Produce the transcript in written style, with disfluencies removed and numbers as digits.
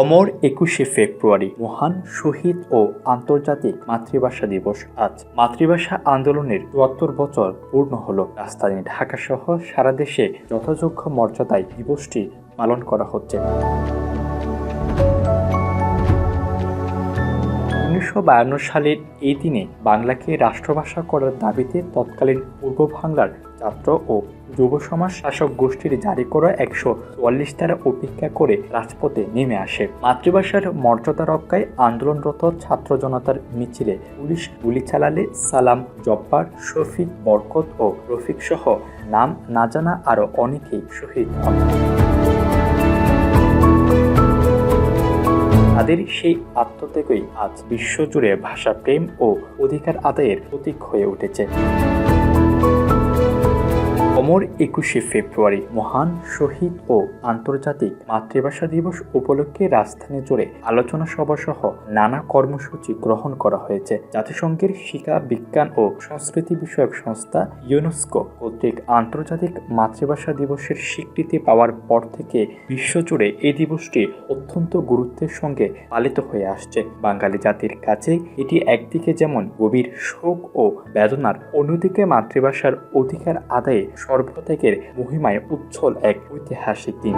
অমর ২১শে ফেব্রুয়ারি মহান শহীদ ও আন্তর্জাতিক মাতৃভাষা দিবস। আজ মাতৃভাষা আন্দোলনের ৭৪ বছর পূর্ণ হলো। রাজধানী ঢাকা সহ সারা দেশে যথাযোগ্য মর্যাদায় দিবসটি পালন করা হচ্ছে। ১৯৫২ সালের এই দিনে বাংলাকে রাষ্ট্রভাষা করার দাবিতে তৎকালীন পূর্ব বাংলার ছাত্র ও যুব সমাজ শাসক গোষ্ঠীর জারি করা ১৪৪ ধারা উপেক্ষা করে রাজপথে নেমে আসে। মাতৃভাষার মর্যাদা রক্ষায় আন্দোলনরত ছাত্র জনতার মিছিলে পুলিশ গুলি চালালে সালাম, জব্বার, শফিক, বরকত ও রফিক সহ নাম না জানা আরও অনেকেই শহীদ হন। তাদের সেই আত্মত্যাগই আজ বিশ্বজুড়ে ভাষাপ্রেম ও অধিকার আদায়ের প্রতীক হয়ে উঠেছে। অমর ২১শে ফেব্রুয়ারি মহান শহীদ ও আন্তর্জাতিক মাতৃভাষা দিবস উপলক্ষে রাজধানী জুড়ে আলোচনা সভা সহ নানা কর্মসূচি গ্রহণ করা হয়েছে। জাতিসংঘের শিক্ষা, বিজ্ঞান ও সংস্কৃতি বিষয়ক সংস্থা ইউনেস্কো কর্তৃক আন্তর্জাতিক মাতৃভাষা দিবসের স্বীকৃতি পাওয়ার পর থেকে বিশ্বজুড়ে এই দিবসটি অত্যন্ত গুরুত্বের সঙ্গে পালিত হয়ে আসছে। বাঙালি জাতির কাছে এটি একদিকে যেমন গভীর শোক ও বেদনার, অন্যদিকে মাতৃভাষার অধিকার আদায়ে সর্বত্যাগের মহিমায় উজ্জ্বল এক ঐতিহাসিক দিন।